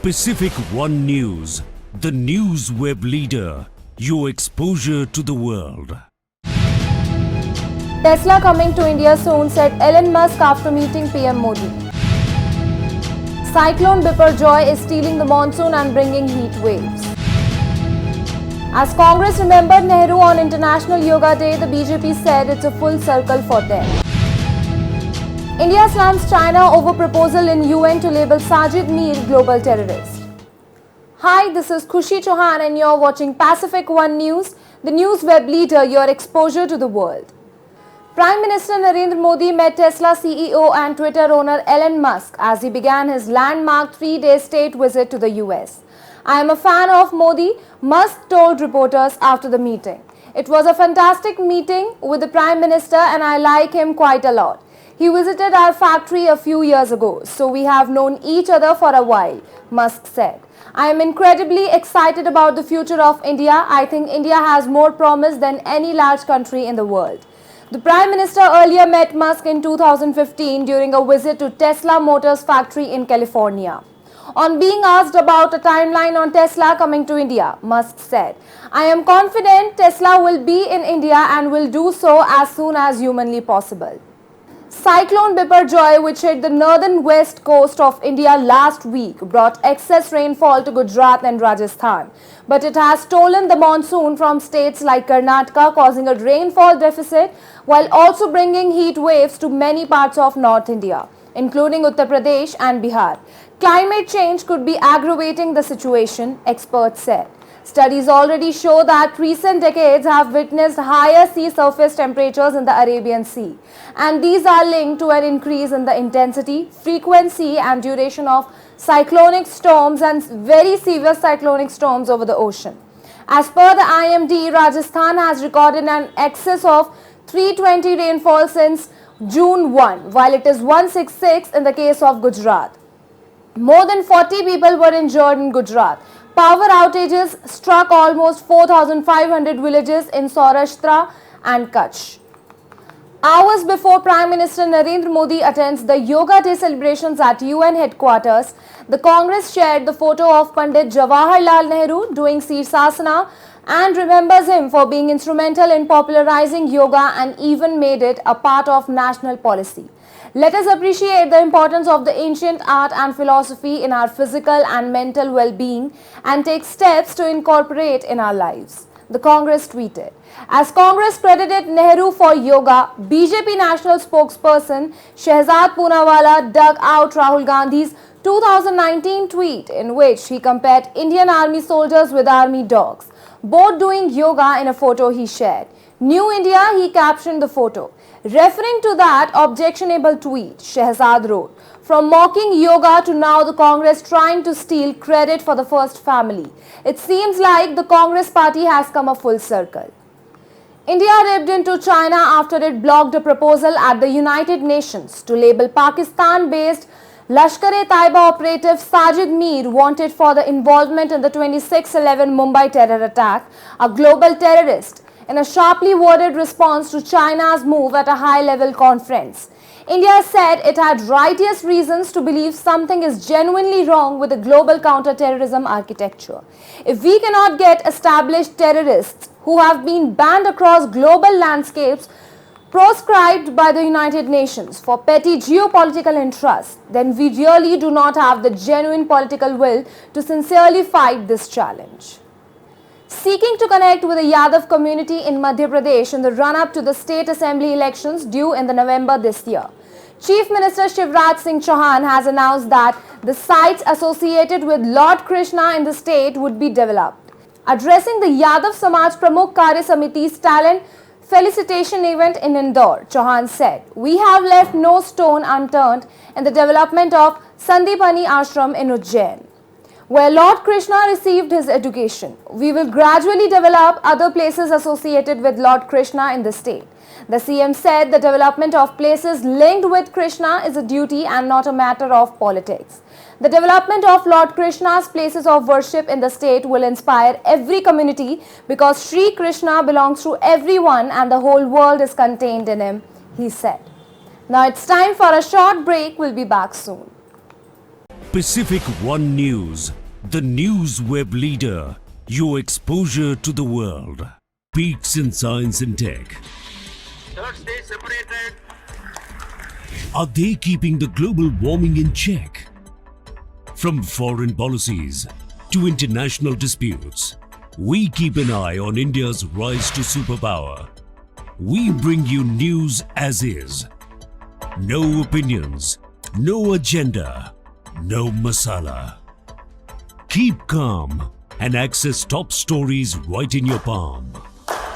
Pacific One News, the news web leader, your exposure to the world. Tesla coming to India soon, said Elon Musk after meeting PM Modi. Cyclone Biparjoy is stealing the monsoon and bringing heat waves. As Congress remembered Nehru on International Yoga Day, the BJP said it's a full circle for them. India slams China over proposal in UN to label Sajid Mir global terrorist. Hi, this is Khushi Chauhan and you're watching Pacific One News, the news web leader, your exposure to the world. Prime Minister Narendra Modi met Tesla CEO and Twitter owner Elon Musk as he began his landmark 3-day state visit to the US. I am a fan of Modi, Musk told reporters after the meeting. It was a fantastic meeting with the Prime Minister and I like him quite a lot. He visited our factory a few years ago, so we have known each other for a while, Musk said. I am incredibly excited about the future of India. I think India has more promise than any large country in the world. The Prime Minister earlier met Musk in 2015 during a visit to Tesla Motors factory in California. On being asked about a timeline on Tesla coming to India, Musk said, I am confident Tesla will be in India and will do so as soon as humanly possible. Cyclone Biparjoy, which hit the northern west coast of India last week, brought excess rainfall to Gujarat and Rajasthan. But it has stolen the monsoon from states like Karnataka, causing a rainfall deficit while also bringing heat waves to many parts of North India, including Uttar Pradesh and Bihar. Climate change could be aggravating the situation, experts said. Studies already show that recent decades have witnessed higher sea surface temperatures in the Arabian Sea, and these are linked to an increase in the intensity, frequency and duration of cyclonic storms and very severe cyclonic storms over the ocean. As per the IMD, Rajasthan has recorded an excess of 320 rainfall since June 1, while it is 166 in the case of Gujarat. More than 40 people were injured in Gujarat. Power outages struck almost 4,500 villages in Saurashtra and Kutch. Hours before Prime Minister Narendra Modi attends the Yoga Day celebrations at UN headquarters, the Congress shared the photo of Pandit Jawaharlal Nehru doing Sirsasana and remembers him for being instrumental in popularizing yoga and even made it a part of national policy. Let us appreciate the importance of the ancient art and philosophy in our physical and mental well-being and take steps to incorporate in our lives, the Congress tweeted. As Congress credited Nehru for yoga, BJP national spokesperson Shehzad Poonawalla dug out Rahul Gandhi's 2019 tweet in which he compared Indian army soldiers with army dogs, both doing yoga in a photo he shared. New India, he captioned the photo. Referring to that objectionable tweet, Shehzad wrote, from mocking yoga to now the Congress trying to steal credit for the first family. It seems like the Congress party has come a full circle. India ripped into China after it blocked a proposal at the United Nations to label Pakistan-based Lashkar-e-Taiba operative Sajid Mir wanted for the involvement in the 26/11 Mumbai terror attack, a global terrorist, in a sharply worded response to China's move at a high-level conference. India said it had righteous reasons to believe something is genuinely wrong with the global counter-terrorism architecture. If we cannot get established terrorists who have been banned across global landscapes proscribed by the United Nations for petty geopolitical interests, then we really do not have the genuine political will to sincerely fight this challenge. Seeking to connect with the Yadav community in Madhya Pradesh in the run-up to the state assembly elections due in the November this year, Chief Minister Shivraj Singh Chauhan has announced that the sites associated with Lord Krishna in the state would be developed. Addressing the Yadav Samaj Pramukh Karya Samiti's talent felicitation event in Indore, Chauhan said, we have left no stone unturned in the development of Sandipani Ashram in Ujjain, where Lord Krishna received his education. We will gradually develop other places associated with Lord Krishna in the state. The CM said the development of places linked with Krishna is a duty and not a matter of politics. The development of Lord Krishna's places of worship in the state will inspire every community because Sri Krishna belongs to everyone and the whole world is contained in him, he said. Now it's time for a short break. We'll be back soon. Pacific One News, the news web leader, your exposure to the world. Peaks in science and tech. Third stay separated. Are they keeping the global warming in check? From foreign policies to international disputes, we keep an eye on India's rise to superpower. We bring you news as is. No opinions, no agenda, no masala. Keep calm and access top stories right in your palm.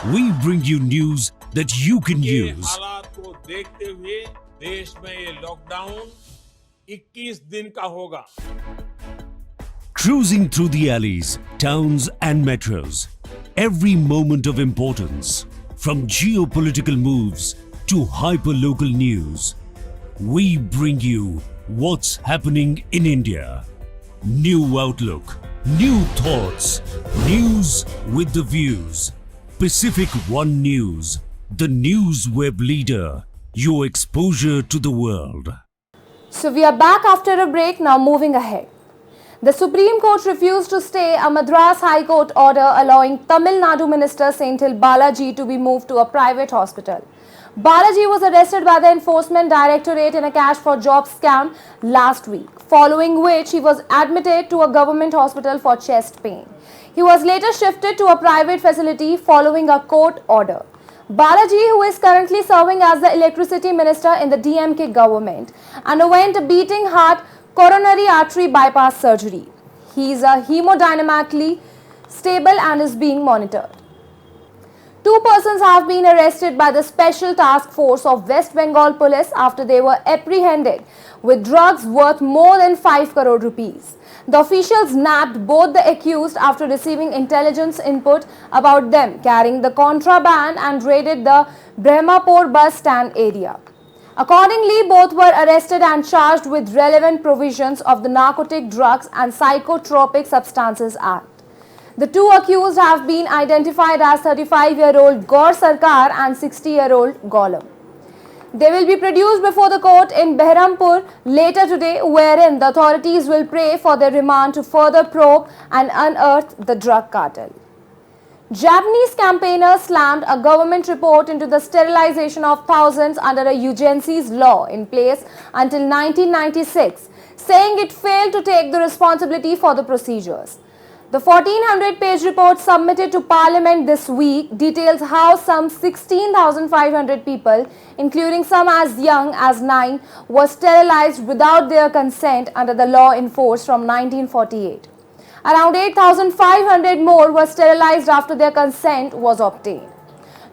We bring you news that you can ये use. हालात को देखते हुए देश में ये lockdown 21 दिन का होगा. Cruising through the alleys, towns and metros. Every moment of importance, from geopolitical moves to hyper-local news. We bring you what's happening in India. New outlook, new thoughts, news with the views. Pacific One News, the news web leader, your exposure to the world. So we are back after a break, now moving ahead. The Supreme Court refused to stay a Madras High Court order allowing Tamil Nadu Minister Senthil Balaji to be moved to a private hospital. Balaji was arrested by the Enforcement Directorate in a cash for jobs scam last week, following which he was admitted to a government hospital for chest pain. He was later shifted to a private facility following a court order. Balaji, who is currently serving as the electricity minister in the DMK government, underwent a beating heart coronary artery bypass surgery. He is hemodynamically stable and is being monitored. 2 persons have been arrested by the Special Task Force of West Bengal Police after they were apprehended with drugs worth more than 5 crore rupees. The officials nabbed both the accused after receiving intelligence input about them carrying the contraband and raided the Brahmapur bus stand area. Accordingly, both were arrested and charged with relevant provisions of the Narcotic Drugs and Psychotropic Substances Act. The two accused have been identified as 35-year-old Gaur Sarkar and 60-year-old Golam. They will be produced before the court in Behrampur later today, wherein the authorities will pray for their remand to further probe and unearth the drug cartel. Japanese campaigners slammed a government report into the sterilization of thousands under a eugenicide law in place until 1996, saying it failed to take the responsibility for the procedures. The 1400-page report submitted to Parliament this week details how some 16,500 people, including some as young as 9, were sterilized without their consent under the law in force from 1948. Around 8,500 more were sterilized after their consent was obtained.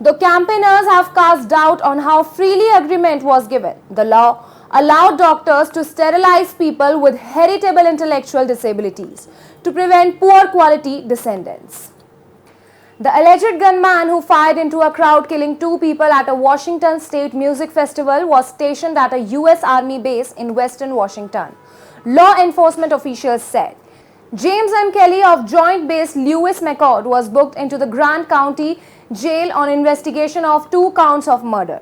The campaigners have cast doubt on how freely agreement was given. The law allowed doctors to sterilize people with heritable intellectual disabilities to prevent poor quality descendants. The alleged gunman who fired into a crowd killing 2 people at a Washington State Music Festival was stationed at a US Army base in Western Washington, law enforcement officials said. James M. Kelly of Joint Base Lewis McCord was booked into the Grant County Jail on investigation of 2 counts of murder,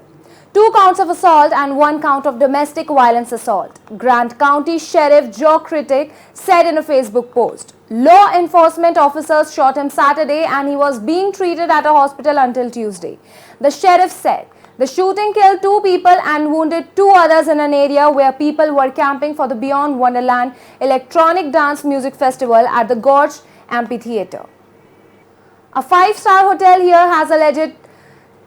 2 counts of assault and 1 count of domestic violence assault, Grant County Sheriff Joe Critic said in a Facebook post. Law enforcement officers shot him Saturday and he was being treated at a hospital until Tuesday. The sheriff said the shooting killed 2 people and wounded 2 others in an area where people were camping for the Beyond Wonderland electronic dance music festival at the Gorge Amphitheatre. A 5-star hotel here has alleged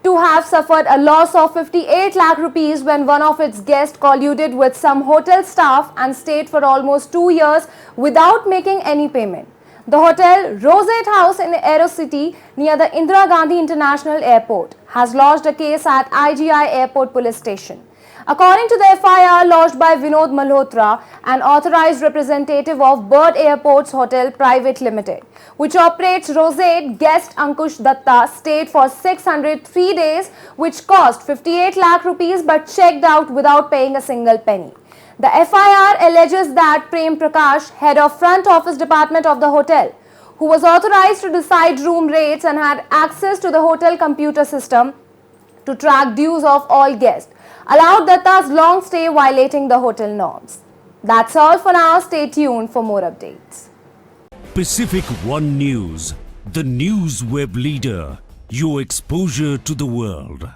to have suffered a loss of 58 lakh rupees when one of its guests colluded with some hotel staff and stayed for almost 2 years without making any payment. The hotel Rosette House in Aerocity near the Indira Gandhi International Airport has lodged a case at IGI Airport Police Station. According to the FIR lodged by Vinod Malhotra, an authorized representative of Bird Airports Hotel Private Limited, which operates Rosette, guest Ankush Datta stayed for 603 days, which cost 58 lakh rupees but checked out without paying a single penny. The FIR alleges that Prem Prakash, head of front office department of the hotel, who was authorized to decide room rates and had access to the hotel computer system to track dues of all guests, allowed Datta's long stay violating the hotel norms. That's all for now. Stay tuned for more updates. Pacific One News, the news web leader, your exposure to the world.